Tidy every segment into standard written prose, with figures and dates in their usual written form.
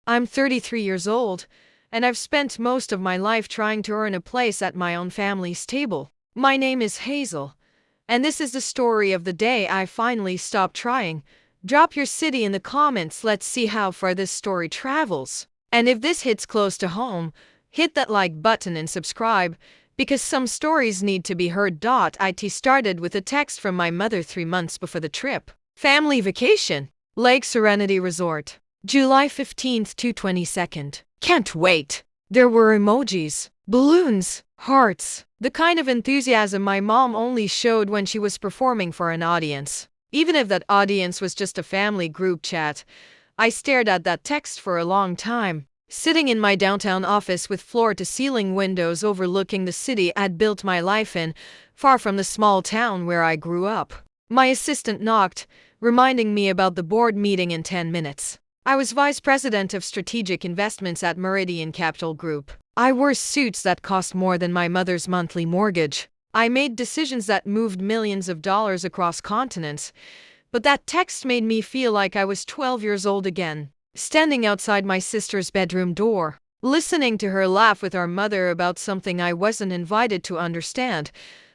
I'm 33 years old, and I've spent most of my life trying to earn a place at my own family's table. My name is Hazel, and this is the story of the day I finally stopped trying. Drop your city in the comments, let's see how far this story travels. And if this hits close to home, hit that like button and subscribe, because some stories need to be heard. It started with a text from my mother 3 months before the trip. Family vacation, Lake Serenity Resort, July 15th to 22nd. Can't wait. There were emojis, balloons, hearts, the kind of enthusiasm my mom only showed when she was performing for an audience. Even if that audience was just a family group chat, I stared at that text for a long time. Sitting in my downtown office with floor-to-ceiling windows overlooking the city I'd built my life in, far from the small town where I grew up. My assistant knocked, reminding me about the board meeting in 10 minutes. I was vice president of strategic investments at Meridian Capital Group. I wore suits that cost more than my mother's monthly mortgage. I made decisions that moved millions of dollars across continents. But that text made me feel like I was 12 years old again. Standing outside my sister's bedroom door, listening to her laugh with our mother about something I wasn't invited to understand.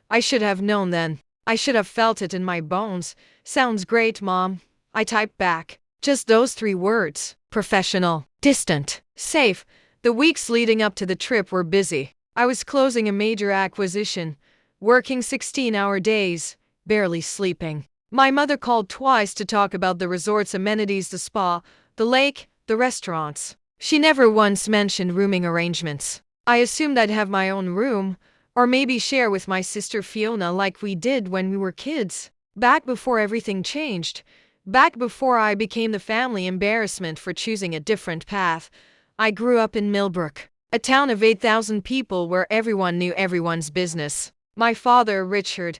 I should have known then. I should have felt it in my bones. Sounds great, Mom. I typed back. Just those 3 words. Professional, distant, safe. The weeks leading up to the trip were busy. I was closing a major acquisition, working 16-hour days, barely sleeping. My mother called twice to talk about the resort's amenities, the spa, the lake, the restaurants. She never once mentioned rooming arrangements. I assumed I'd have my own room, or maybe share with my sister Fiona like we did when we were kids. Back before everything changed. Back before I became the family embarrassment for choosing a different path. I grew up in Millbrook, a town of 8,000 people where everyone knew everyone's business. My father, Richard,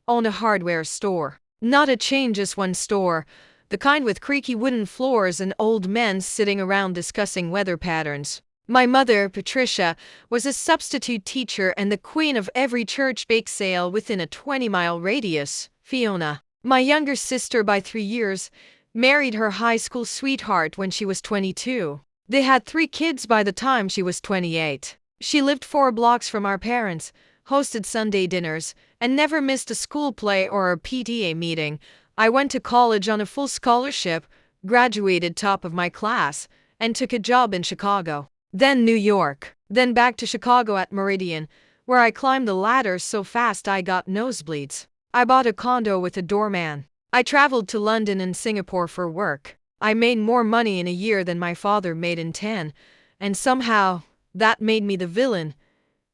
owned a hardware store. Not a chain, just one store. The kind with creaky wooden floors and old men sitting around discussing weather patterns. My mother, Patricia, was a substitute teacher and the queen of every church bake sale within a 20-mile radius. Fiona, my younger sister by 3 years, married her high school sweetheart when she was 22. They had 3 kids by the time she was 28. She lived 4 blocks from our parents, hosted Sunday dinners, and never missed a school play or a PTA meeting. I went to college on a full scholarship, graduated top of my class, and took a job in Chicago. Then New York. Then back to Chicago at Meridian, where I climbed the ladder so fast I got nosebleeds. I bought a condo with a doorman. I traveled to London and Singapore for work. I made more money in a year than my father made in 10, and somehow, that made me the villain.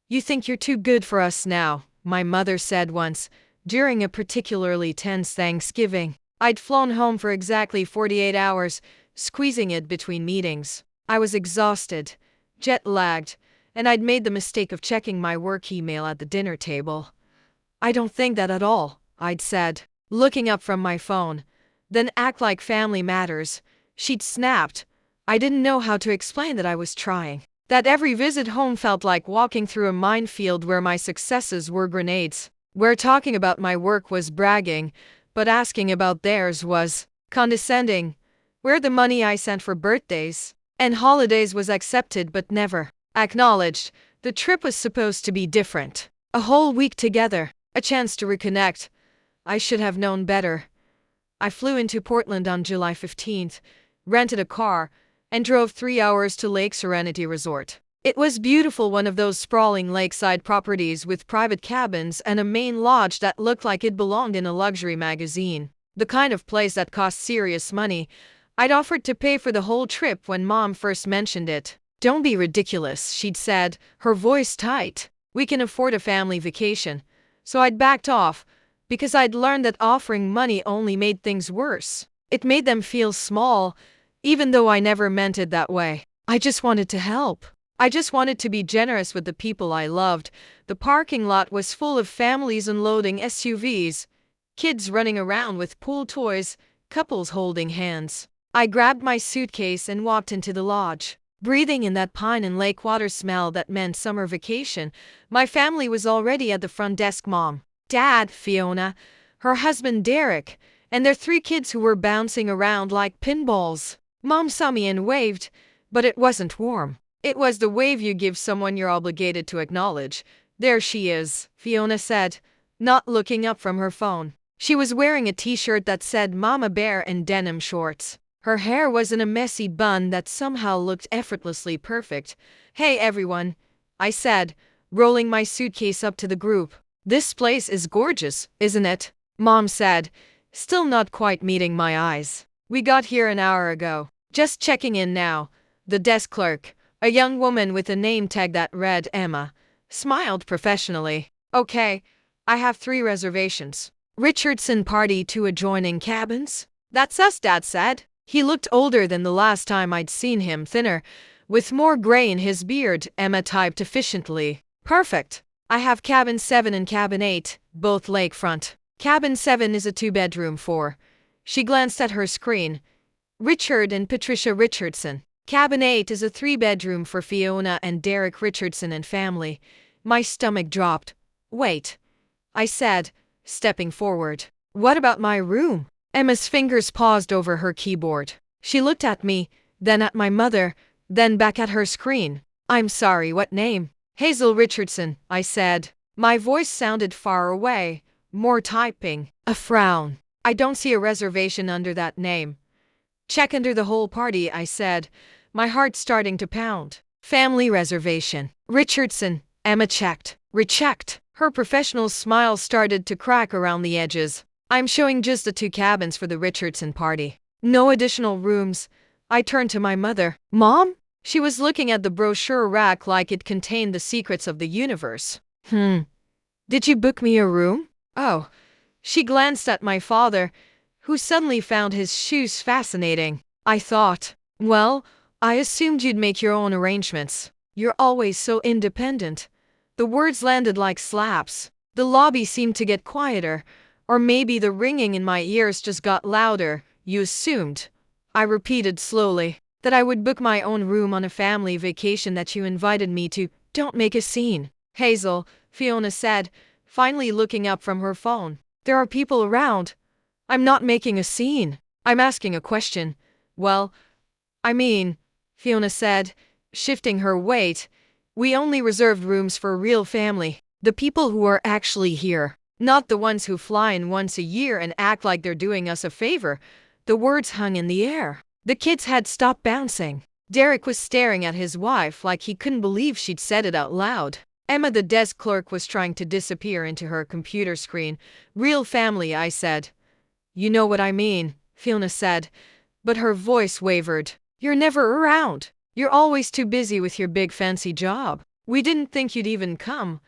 "You think you're too good for us now," my mother said once, during a particularly tense Thanksgiving. I'd flown home for exactly 48 hours, squeezing it between meetings. I was exhausted, jet-lagged, and I'd made the mistake of checking my work email at the dinner table. "I don't think that at all," I'd said, looking up from my phone. "Then act like family matters," she'd snapped. I didn't know how to explain that I was trying. That every visit home felt like walking through a minefield where my successes were grenades. Where talking about my work was bragging, but asking about theirs was condescending. Where the money I sent for birthdays and holidays was accepted but never acknowledged. The trip was supposed to be different. A whole week together, a chance to reconnect. I should have known better. I flew into Portland on July 15th, rented a car, and drove 3 hours to Lake Serenity Resort. It was beautiful, one of those sprawling lakeside properties with private cabins and a main lodge that looked like it belonged in a luxury magazine. The kind of place that cost serious money. I'd offered to pay for the whole trip when Mom first mentioned it. "Don't be ridiculous," she'd said, her voice tight. "We can afford a family vacation." So I'd backed off, because I'd learned that offering money only made things worse. It made them feel small, even though I never meant it that way. I just wanted to help. I just wanted to be generous with the people I loved. The parking lot was full of families unloading SUVs, kids running around with pool toys, couples holding hands. I grabbed my suitcase and walked into the lodge, breathing in that pine and lake water smell that meant summer vacation. My family was already at the front desk: Mom, Dad, Fiona, her husband Derek, and their 3 kids who were bouncing around like pinballs. Mom saw me and waved, But it wasn't warm. It was the wave you give someone you're obligated to acknowledge. There she is, Fiona said, not looking up from her phone. She was wearing a t-shirt that said Mama Bear and denim shorts. Her hair was in a messy bun that somehow looked effortlessly perfect. "Hey everyone," I said, rolling my suitcase up to the group. "This place is gorgeous, isn't it?" Mom said, still not quite meeting my eyes. "We got here an hour ago. Just checking in now." The desk clerk, a young woman with a name tag that read Emma, smiled professionally. "Okay, I have 3 reservations. Richardson party, 2 adjoining cabins." "That's us," Dad said. He looked older than the last time I'd seen him, thinner, with more gray in his beard. Emma typed efficiently. "Perfect. I have cabin 7 and cabin 8, both lakefront. Cabin 7 is a 2-bedroom for," she glanced at her screen, "Richard and Patricia Richardson. Cabin 8 is a 3-bedroom for Fiona and Derek Richardson and family." My stomach dropped. "Wait," I said, stepping forward. "What about my room?" Emma's fingers paused over her keyboard. She looked at me, then at my mother, then back at her screen. "I'm sorry, what name?" "Hazel Richardson," I said. My voice sounded far away, more typing. A frown. "I don't see a reservation under that name." "Check under the whole party," I said, my heart starting to pound. "Family reservation. Richardson." Emma checked. "Rechecked." Her professional smile started to crack around the edges. "I'm showing just the 2 cabins for the Richardson party. No additional rooms." I turned to my mother. "Mom?" She was looking at the brochure rack like it contained the secrets of the universe. Did you book me a room?" "Oh." She glanced at my father, who suddenly found his shoes fascinating. "I thought, well, I assumed you'd make your own arrangements. You're always so independent." The words landed like slaps. The lobby seemed to get quieter, or maybe the ringing in my ears just got louder. "You assumed," I repeated slowly, "that I would book my own room on a family vacation that you invited me to." "Don't make a scene, Hazel," Fiona said, finally looking up from her phone. "There are people around." "I'm not making a scene. I'm asking a question." "Well, I mean," Fiona said, shifting her weight, "we only reserved rooms for real family. The people who are actually here. Not the ones who fly in once a year and act like they're doing us a favor." The words hung in the air. The kids had stopped bouncing. Derek was staring at his wife like he couldn't believe she'd said it out loud. Emma, the desk clerk, was trying to disappear into her computer screen. "Real family," I said. "You know what I mean," Fiona said, but her voice wavered. "You're never around. You're always too busy with your big fancy job. We didn't think you'd even come.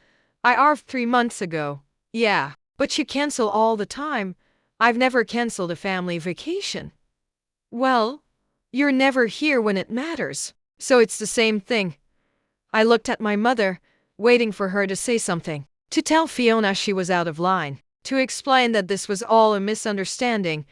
I arved 3 months ago." "Yeah, but you cancel all the time." "I've never canceled a family vacation." "Well, you're never here when it matters. So it's the same thing." I looked at my mother, waiting for her to say something. To tell Fiona she was out of line. To explain that this was all a misunderstanding.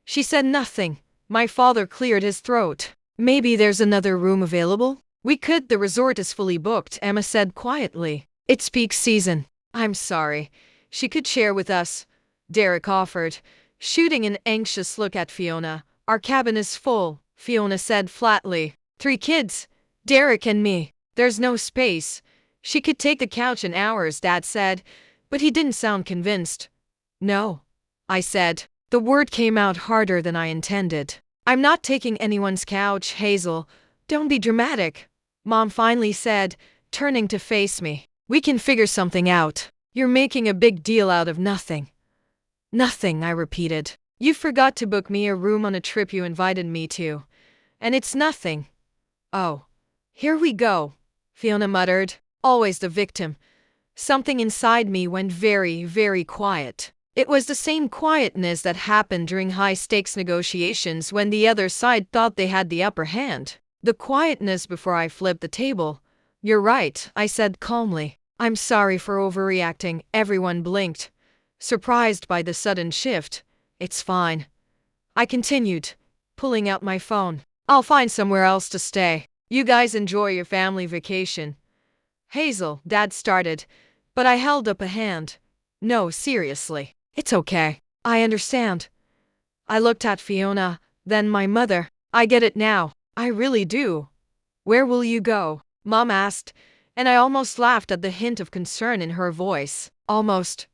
She said nothing. My father cleared his throat. "Maybe there's another room available?" "We could. The resort is fully booked," Emma said quietly. "It's peak season." "I'm sorry. She could share with us," Derek offered, shooting an anxious look at Fiona. "Our cabin is full," Fiona said flatly. 3 kids, Derek and me. There's no space." "She could take the couch in ours," Dad said, but he didn't sound convinced. "No," I said. The word came out harder than I intended. "I'm not taking anyone's couch, Hazel. Don't be dramatic," Mom finally said, turning to face me. "We can figure something out. You're making a big deal out of nothing." "Nothing," I repeated. "You forgot to book me a room on a trip you invited me to. And it's nothing." "Oh, here we go," Fiona muttered. Always the victim. Something inside me went very, very quiet. It was the same quietness that happened during high-stakes negotiations when the other side thought they had the upper hand. The quietness before I flipped the table. "You're right," I said calmly. "I'm sorry for overreacting." Everyone blinked, surprised by the sudden shift. "It's fine," I continued, pulling out my phone. "I'll find somewhere else to stay. You guys enjoy your family vacation." "Hazel," Dad started, but I held up a hand. "No, seriously. It's okay. I understand." I looked at Fiona, then my mother. "I get it now. I really do." Where will you go? Mom asked, and I almost laughed at the hint of concern in her voice. Almost.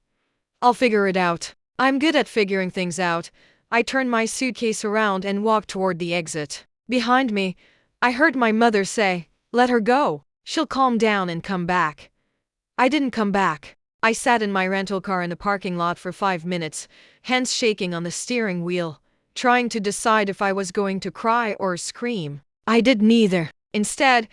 I'll figure it out. I'm good at figuring things out. I turned my suitcase around and walked toward the exit. Behind me, I heard my mother say, "Let her go. She'll calm down and come back." I didn't come back. I sat in my rental car in the parking lot for 5 minutes, hands shaking on the steering wheel, trying to decide if I was going to cry or scream. I did neither. Instead,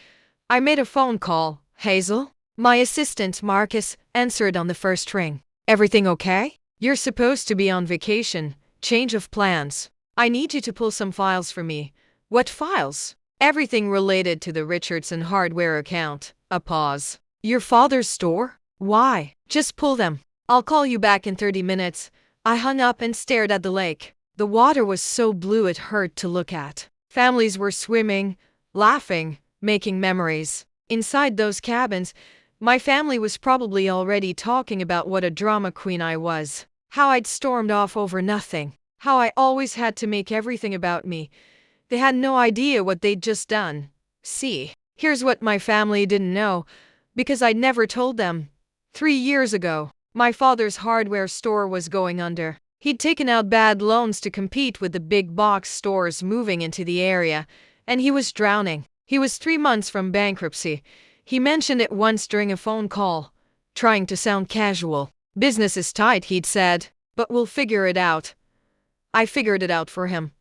I made a phone call. Hazel? My assistant, Marcus, answered on the first ring. Everything okay? You're supposed to be on vacation. Change of plans. I need you to pull some files for me. What files? Everything related to the Richardson hardware account. A pause. Your father's store? Why? Just pull them. I'll call you back in 30 minutes. I hung up and stared at the lake. The water was so blue it hurt to look at. Families were swimming, laughing, making memories. Inside those cabins, my family was probably already talking about what a drama queen I was. How I'd stormed off over nothing. How I always had to make everything about me. They had no idea what they'd just done. See, here's what my family didn't know, because I'd never told them. 3 years ago, my father's hardware store was going under. He'd taken out bad loans to compete with the big box stores moving into the area, and he was drowning. He was 3 months from bankruptcy. He mentioned it once during a phone call, trying to sound casual. Business is tight, he'd said, but we'll figure it out. I figured it out for him.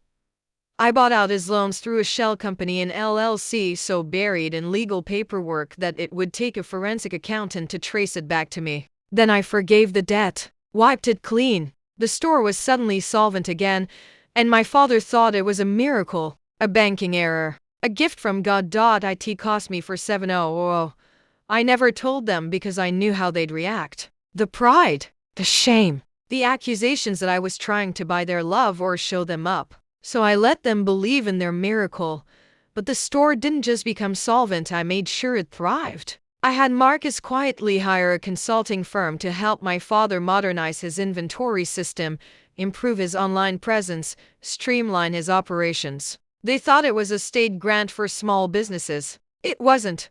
I bought out his loans through a shell company in LLC so buried in legal paperwork that it would take a forensic accountant to trace it back to me. Then I forgave the debt, wiped it clean. The store was suddenly solvent again, and my father thought it was a miracle, a banking error, a gift from God. It cost me for 700. I never told them because I knew how they'd react. The pride, the shame, the accusations that I was trying to buy their love or show them up. So I let them believe in their miracle. But the store didn't just become solvent, I made sure it thrived. I had Marcus quietly hire a consulting firm to help my father modernize his inventory system, improve his online presence, streamline his operations. They thought it was a state grant for small businesses. It wasn't.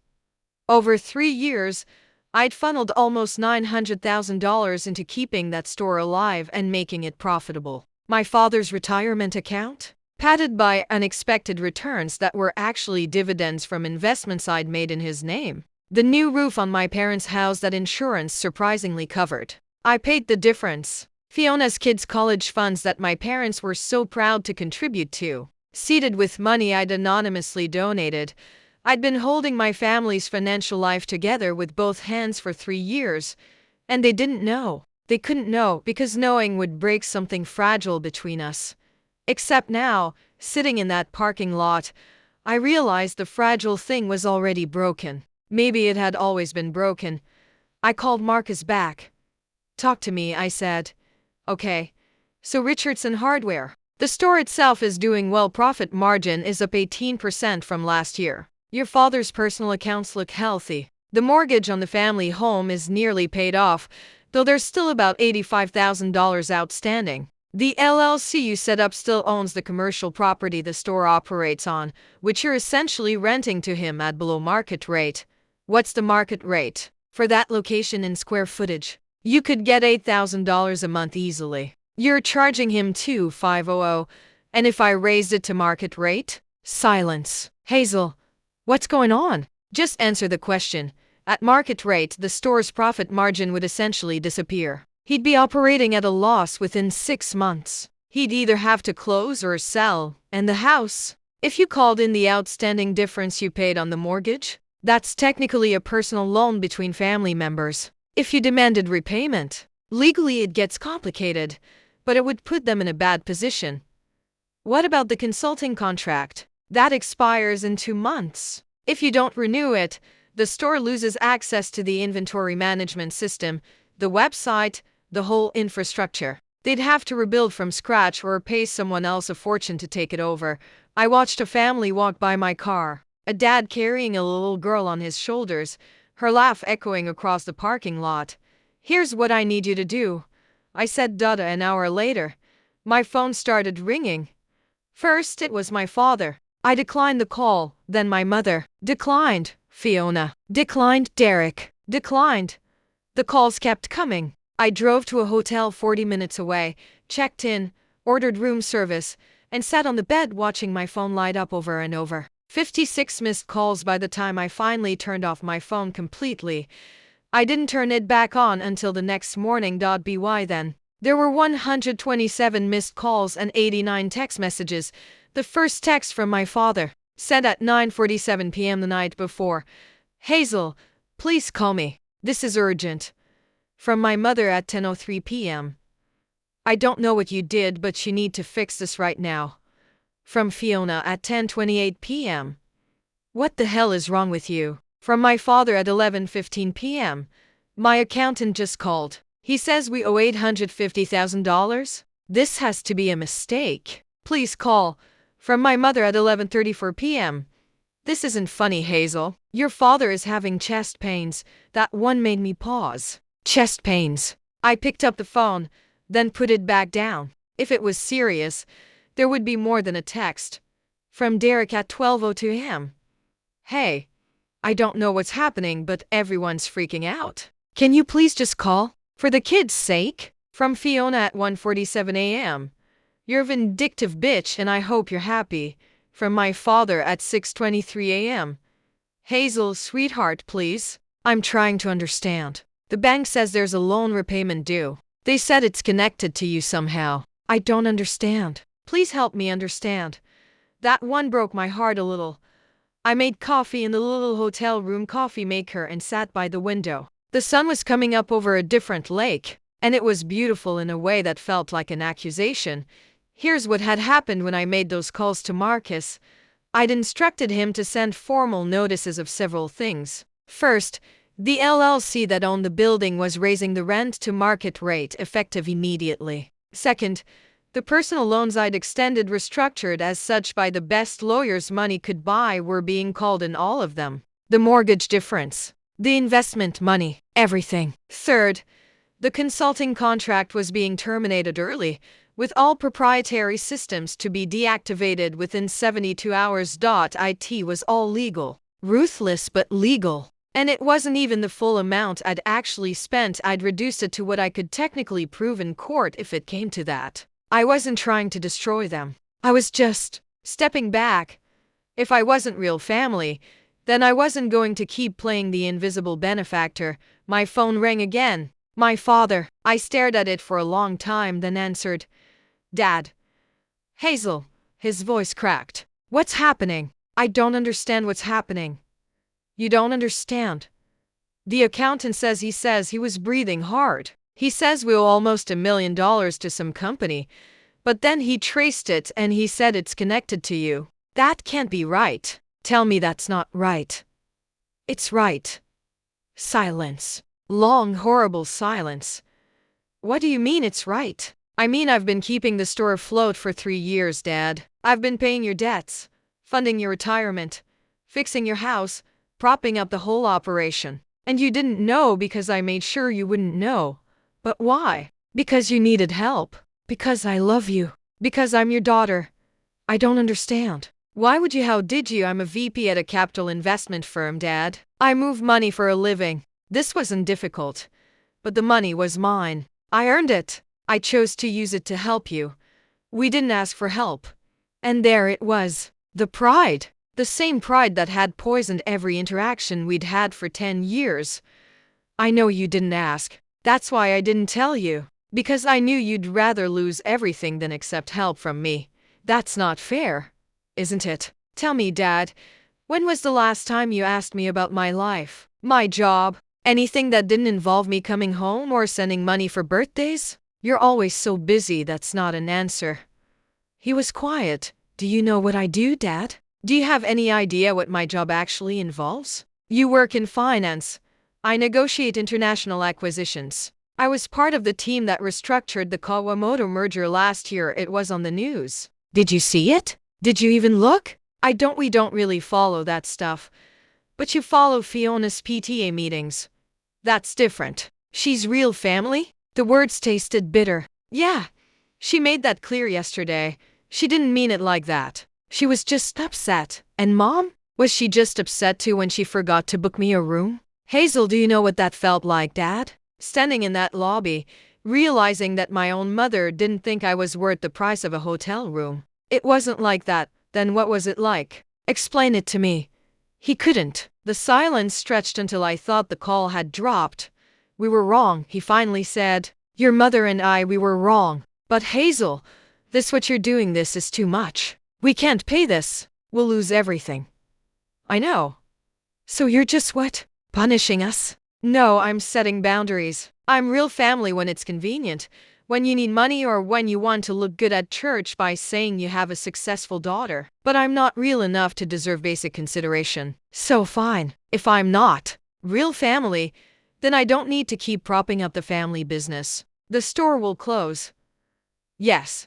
Over 3 years, I'd funneled almost $900,000 into keeping that store alive and making it profitable. My father's retirement account? Padded by unexpected returns that were actually dividends from investments I'd made in his name. The new roof on my parents' house that insurance surprisingly covered. I paid the difference. Fiona's kids' college funds that my parents were so proud to contribute to. Seeded with money I'd anonymously donated. I'd been holding my family's financial life together with both hands for 3 years, and they didn't know. They couldn't know because knowing would break something fragile between us. Except now, sitting in that parking lot, I realized the fragile thing was already broken. Maybe it had always been broken. I called Marcus back. Talk to me, I said. Okay. So Richardson Hardware. The store itself is doing well. Profit margin is up 18% from last year. Your father's personal accounts look healthy. The mortgage on the family home is nearly paid off, though there's still about $85,000 outstanding. The LLC you set up still owns the commercial property the store operates on, which you're essentially renting to him at below market rate. What's the market rate? For that location in square footage, you could get $8,000 a month easily. You're charging him $2,500, and if I raised it to market rate? Silence. Hazel, what's going on? Just answer the question. At market rate, the store's profit margin would essentially disappear. He'd be operating at a loss within 6 months. He'd either have to close or sell. And the house? If you called in the outstanding difference you paid on the mortgage, that's technically a personal loan between family members. If you demanded repayment, legally it gets complicated, but it would put them in a bad position. What about the consulting contract? That expires in 2 months. If you don't renew it, the store loses access to the inventory management system, the website, the whole infrastructure. They'd have to rebuild from scratch or pay someone else a fortune to take it over. I watched a family walk by my car, a dad carrying a little girl on his shoulders, her laugh echoing across the parking lot. Here's what I need you to do, I said. An hour later, my phone started ringing. First, it was my father. I declined the call, then my mother. Declined. Fiona. Declined. Derek. Declined. The calls kept coming. I drove to a hotel 40 minutes away, checked in, ordered room service, and sat on the bed watching my phone light up over and over. 56 missed calls by the time I finally turned off my phone completely. I didn't turn it back on until the next morning. By then, there were 127 missed calls and 89 text messages. The first text from my father, sent at 9:47 p.m. the night before. Hazel, please call me. This is urgent. From my mother at 10:03 p.m. I don't know what you did, but you need to fix this right now. From Fiona at 10:28 p.m. What the hell is wrong with you? From my father at 11:15 p.m. My accountant just called. He says we owe $850,000. This has to be a mistake. Please call. From my mother at 11:34 p.m. This isn't funny, Hazel. Your father is having chest pains. That one made me pause. Chest pains. I picked up the phone, then put it back down. If it was serious, there would be more than a text. From Derek at 12:02 a.m. Hey, I don't know what's happening, but everyone's freaking out. Can you please just call? For the kids' sake? From Fiona at 1:47 a.m. You're a vindictive bitch and I hope you're happy. From my father at 6:23 a.m. Hazel, sweetheart, please. I'm trying to understand. The bank says there's a loan repayment due. They said it's connected to you somehow. I don't understand. Please help me understand. That one broke my heart a little. I made coffee in the little hotel room coffee maker and sat by the window. The sun was coming up over a different lake, and it was beautiful in a way that felt like an accusation. Here's what had happened when I made those calls to Marcus. I'd instructed him to send formal notices of several things. First, the LLC that owned the building was raising the rent to market rate effective immediately. Second, the personal loans I'd extended restructured as such by the best lawyers money could buy were being called in, all of them. The mortgage difference. The investment money. Everything. Third, the consulting contract was being terminated early, with all proprietary systems to be deactivated within 72 hours. It was all legal. Ruthless but legal. And it wasn't even the full amount I'd actually spent. I'd reduced it to what I could technically prove in court if it came to that. I wasn't trying to destroy them. I was just stepping back. If I wasn't real family, then I wasn't going to keep playing the invisible benefactor. My phone rang again. My father. I stared at it for a long time, then answered. Dad. Hazel. His voice cracked. What's happening? I don't understand what's happening. You don't understand. The accountant says he was breathing hard. He says we owe almost $1 million to some company, but then he traced it and he said it's connected to you. That can't be right. Tell me that's not right. It's right. Silence. Long, horrible silence. What do you mean it's right? I mean I've been keeping the store afloat for 3 years, Dad. I've been paying your debts, funding your retirement, fixing your house, propping up the whole operation. And you didn't know because I made sure you wouldn't know. But why? Because you needed help. Because I love you. Because I'm your daughter. I don't understand. Why would you? How did you? I'm a VP at a capital investment firm, Dad. I move money for a living. This wasn't difficult. But the money was mine. I earned it. I chose to use it to help you. We didn't ask for help. And there it was. The pride. The same pride that had poisoned every interaction we'd had for 10 years. I know you didn't ask. That's why I didn't tell you. Because I knew you'd rather lose everything than accept help from me. That's not fair, isn't it? Tell me, Dad, when was the last time you asked me about my life, my job, anything that didn't involve me coming home or sending money for birthdays? You're always so busy. That's not an answer. He was quiet. Do you know what I do, Dad? Do you have any idea what my job actually involves? You work in finance. I negotiate international acquisitions. I was part of the team that restructured the Kawamoto merger last year. It was on the news. Did you see it? Did you even look? We don't really follow that stuff. But you follow Fiona's PTA meetings. That's different. She's real family? The words tasted bitter. Yeah. She made that clear yesterday. She didn't mean it like that. She was just upset. And Mom? Was she just upset too when she forgot to book me a room? Hazel, do you know what that felt like, Dad? Standing in that lobby, realizing that my own mother didn't think I was worth the price of a hotel room. It wasn't like that. Then what was it like? Explain it to me. He couldn't. The silence stretched until I thought the call had dropped. We were wrong, he finally said. Your mother and I, we were wrong. But Hazel, what you're doing, this is too much. We can't pay this. We'll lose everything. I know. So you're just what? Punishing us? No, I'm setting boundaries. I'm real family when it's convenient. When you need money or when you want to look good at church by saying you have a successful daughter. But I'm not real enough to deserve basic consideration. So fine. If I'm not real family, then I don't need to keep propping up the family business. The store will close. Yes.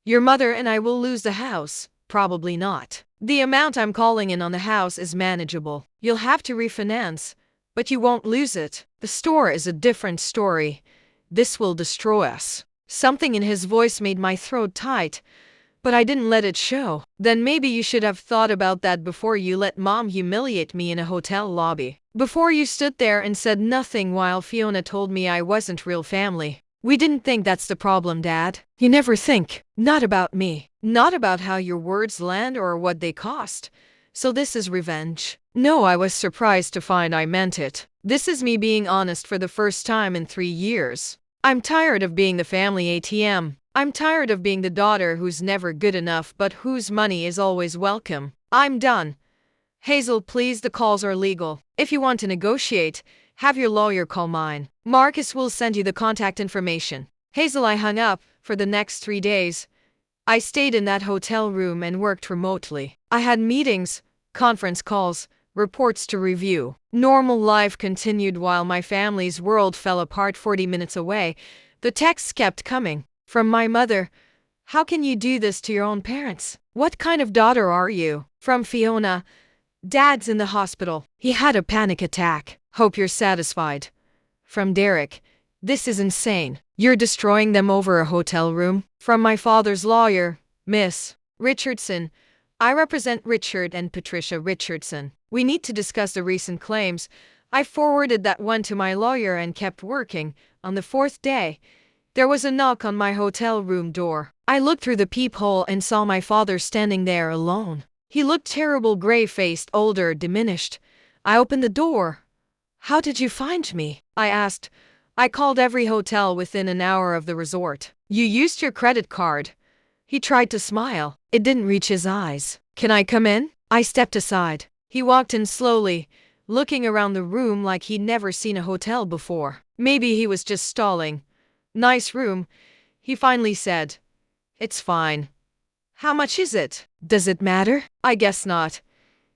Your mother and I will lose the house. Probably not. The amount I'm calling in on the house is manageable. You'll have to refinance, but you won't lose it. The store is a different story. This will destroy us. Something in his voice made my throat tight, but I didn't let it show. Then maybe you should have thought about that before you let Mom humiliate me in a hotel lobby. Before you stood there and said nothing while Fiona told me I wasn't real family. We didn't think that's the problem, Dad. You never think. Not about me. Not about how your words land or what they cost. So this is revenge. No, I was surprised to find I meant it. This is me being honest for the first time in 3 years. I'm tired of being the family ATM. I'm tired of being the daughter who's never good enough but whose money is always welcome. I'm done. Hazel, please, the calls are legal. If you want to negotiate, have your lawyer call mine. Marcus will send you the contact information. Hazel, I hung up. For the next 3 days, I stayed in that hotel room and worked remotely. I had meetings, conference calls, reports to review. Normal life continued while my family's world fell apart 40 minutes away. The texts kept coming. From my mother, how can you do this to your own parents? What kind of daughter are you? From Fiona, Dad's in the hospital. He had a panic attack. Hope you're satisfied. From Derek, this is insane. You're destroying them over a hotel room. From my father's lawyer, Miss Richardson, I represent Richard and Patricia Richardson. We need to discuss the recent claims. I forwarded that one to my lawyer and kept working. On the 4th day, there was a knock on my hotel room door. I looked through the peephole and saw my father standing there alone. He looked terrible, gray-faced, older, diminished. I opened the door. How did you find me? I asked. I called every hotel within an hour of the resort. You used your credit card. He tried to smile. It didn't reach his eyes. Can I come in? I stepped aside. He walked in slowly, looking around the room like he'd never seen a hotel before. Maybe he was just stalling. Nice room, he finally said. It's fine. How much is it? Does it matter? I guess not.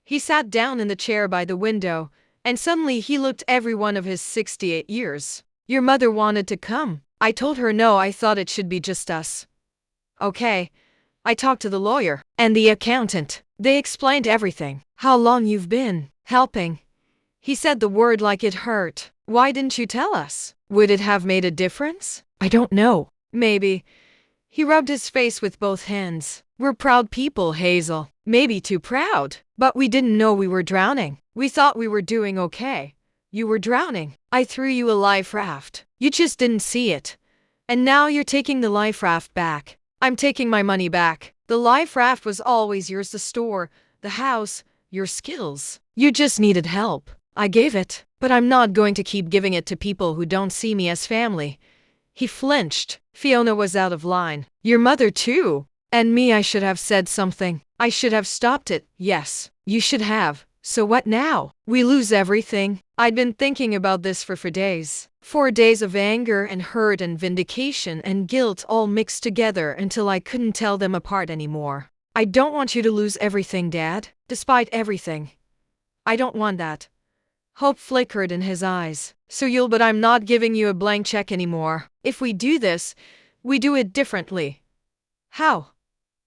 He sat down in the chair by the window, and suddenly he looked every one of his 68 years. Your mother wanted to come. I told her no, I thought it should be just us. Okay. I talked to the lawyer and the accountant. They explained everything. How long you've been helping. He said the word like it hurt. Why didn't you tell us? Would it have made a difference? I don't know. Maybe. He rubbed his face with both hands. We're proud people, Hazel. Maybe too proud. But we didn't know we were drowning. We thought we were doing okay. You were drowning. I threw you a life raft. You just didn't see it. And now you're taking the life raft back. I'm taking my money back. The life raft was always yours, the store, the house, your skills. You just needed help. I gave it. But I'm not going to keep giving it to people who don't see me as family. He flinched. Fiona was out of line. Your mother too. And me, I should have said something. I should have stopped it. Yes, you should have. So what now? We lose everything. I'd been thinking about this for days. 4 days of anger and hurt and vindication and guilt all mixed together until I couldn't tell them apart anymore. I don't want you to lose everything, Dad. Despite everything. I don't want that. Hope flickered in his eyes. So you'll, but I'm not giving you a blank check anymore. If we do this, we do it differently. How?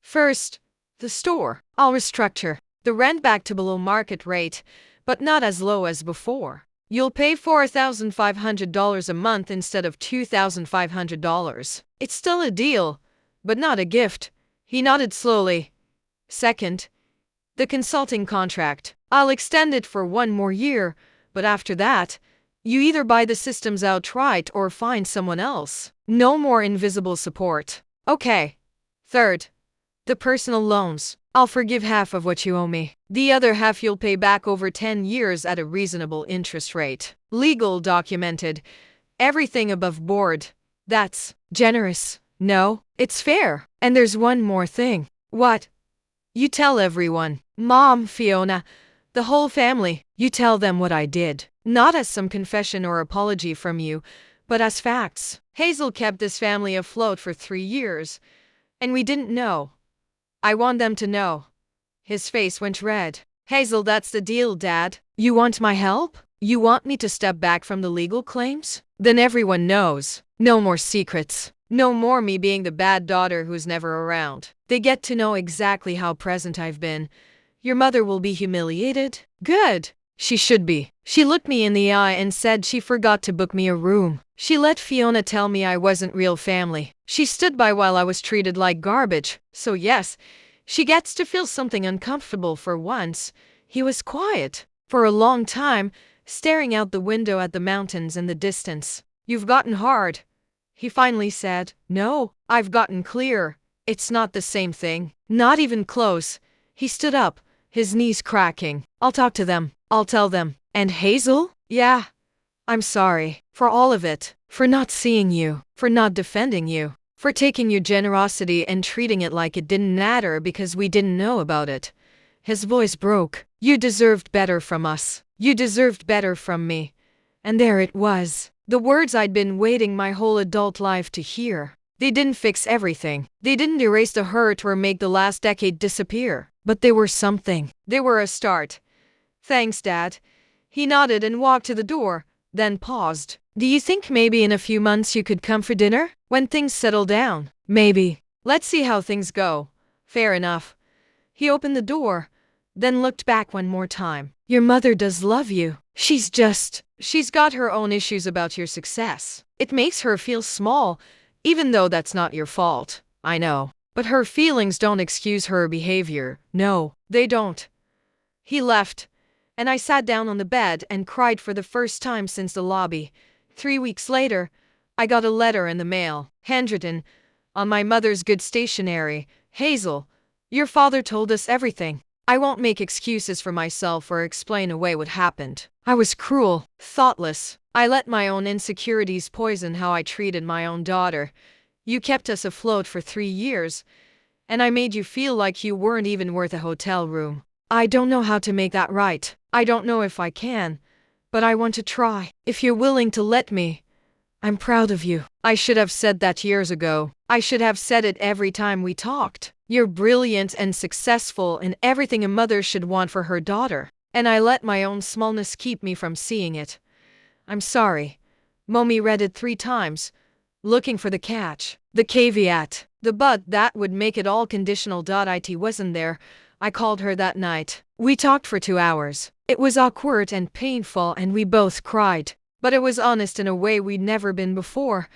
First, the store. I'll restructure the rent back to below market rate, but not as low as before. You'll pay $4,500 a month instead of $2,500. It's still a deal, but not a gift. He nodded slowly. Second, the consulting contract. I'll extend it for 1 more year, but after that, you either buy the systems outright or find someone else. No more invisible support. Okay. Third, the personal loans. I'll forgive half of what you owe me. The other half you'll pay back over 10 years at a reasonable interest rate. Legal, documented. Everything above board. That's generous. No, it's fair. And there's one more thing. What? You tell everyone. Mom, Fiona, the whole family. You tell them what I did. Not as some confession or apology from you, but as facts. Hazel kept this family afloat for 3 years, and we didn't know. I want them to know. His face went red. Hazel, that's the deal, Dad. You want my help? You want me to step back from the legal claims? Then everyone knows. No more secrets. No more me being the bad daughter who's never around. They get to know exactly how present I've been. Your mother will be humiliated? Good. She should be. She looked me in the eye and said she forgot to book me a room. She let Fiona tell me I wasn't real family. She stood by while I was treated like garbage. So yes, she gets to feel something uncomfortable for once. He was quiet for a long time, staring out the window at the mountains in the distance. You've gotten hard. He finally said, No, I've gotten clear. It's not the same thing. Not even close. He stood up, his knees cracking. I'll talk to them. I'll tell them. And Hazel? Yeah. I'm sorry. For all of it. For not seeing you. For not defending you. For taking your generosity and treating it like it didn't matter because we didn't know about it. His voice broke. You deserved better from us. You deserved better from me. And there it was. The words I'd been waiting my whole adult life to hear. They didn't fix everything. They didn't erase the hurt or make the last decade disappear. But they were something. They were a start. Thanks, Dad. He nodded and walked to the door, then paused. Do you think maybe in a few months you could come for dinner? When things settle down? Maybe. Let's see how things go. Fair enough. He opened the door, then looked back one more time. Your mother does love you. She's got her own issues about your success. It makes her feel small, even though that's not your fault. I know. But her feelings don't excuse her behavior. No, they don't. He left, and I sat down on the bed and cried for the first time since the lobby. 3 weeks later, I got a letter in the mail, handwritten, on my mother's good stationery. Hazel, your father told us everything. I won't make excuses for myself or explain away what happened. I was cruel, thoughtless. I let my own insecurities poison how I treated my own daughter. You kept us afloat for 3 years, and I made you feel like you weren't even worth a hotel room. I don't know how to make that right. I don't know if I can, but I want to try. If you're willing to let me, I'm proud of you. I should have said that years ago. I should have said it every time we talked. You're brilliant and successful in everything a mother should want for her daughter. And I let my own smallness keep me from seeing it. I'm sorry. Mommy read it 3 times, looking for the catch, the caveat, the but that would make it all conditional. It wasn't there. I called her that night. We talked for 2 hours. It was awkward and painful and we both cried. But it was honest in a way we'd never been before.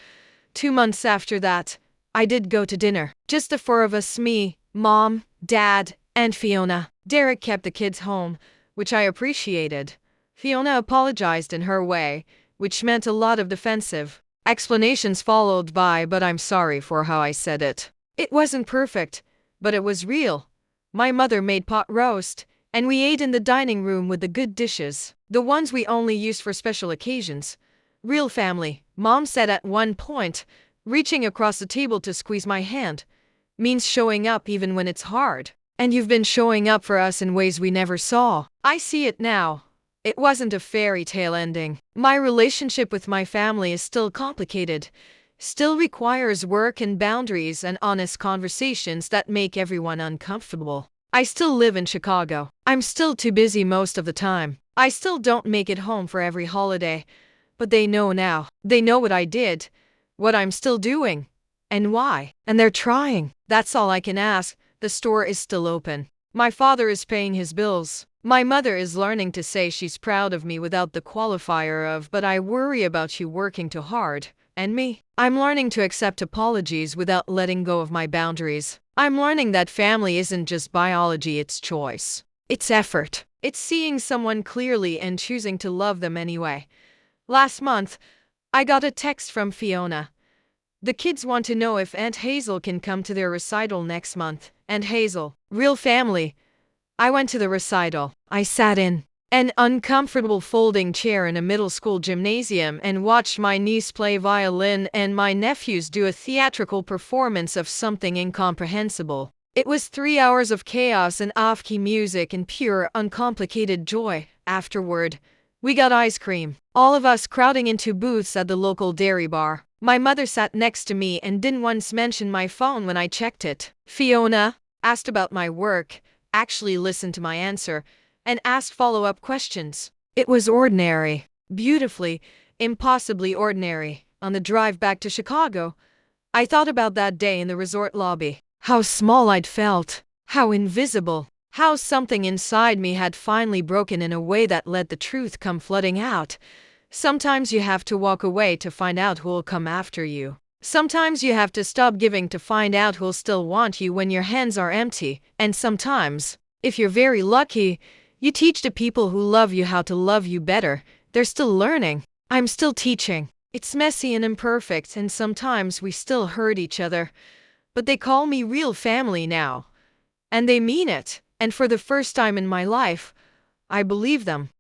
2 months after that, I did go to dinner. Just the 4 of us, me, Mom, Dad, and Fiona. Derek kept the kids home, which I appreciated. Fiona apologized in her way, which meant a lot of defensive explanations followed by, but I'm sorry for how I said it. It wasn't perfect, but it was real. My mother made pot roast, and we ate in the dining room with the good dishes, the ones we only used for special occasions. Real family, Mom said at one point, reaching across the table to squeeze my hand, means showing up even when it's hard. And you've been showing up for us in ways we never saw. I see it now. It wasn't a fairy tale ending. My relationship with my family is still complicated, still requires work and boundaries and honest conversations that make everyone uncomfortable. I still live in Chicago. I'm still too busy most of the time. I still don't make it home for every holiday. But they know now. They know what I did, what I'm still doing, and why. And they're trying. That's all I can ask. The store is still open. My father is paying his bills. My mother is learning to say she's proud of me without the qualifier of, but I worry about you working too hard. And me? I'm learning to accept apologies without letting go of my boundaries. I'm learning that family isn't just biology, it's choice. It's effort. It's seeing someone clearly and choosing to love them anyway. Last month, I got a text from Fiona. The kids want to know if Aunt Hazel can come to their recital next month. Aunt Hazel, real family. I went to the recital. I sat in an uncomfortable folding chair in a middle school gymnasium and watched my niece play violin and my nephews do a theatrical performance of something incomprehensible. It was 3 hours of chaos and off-key music and pure, uncomplicated joy. Afterward, we got ice cream, all of us crowding into booths at the local dairy bar. My mother sat next to me and didn't once mention my phone when I checked it. Fiona asked about my work, actually listened to my answer, and asked follow-up questions. It was ordinary, beautifully, impossibly ordinary. On the drive back to Chicago, I thought about that day in the resort lobby. How small I'd felt, how invisible, how something inside me had finally broken in a way that let the truth come flooding out. Sometimes you have to walk away to find out who'll come after you. Sometimes you have to stop giving to find out who'll still want you when your hands are empty. And sometimes, if you're very lucky, you teach the people who love you how to love you better. They're still learning. I'm still teaching. It's messy and imperfect, and sometimes we still hurt each other. But they call me real family now. And they mean it. And for the first time in my life, I believe them.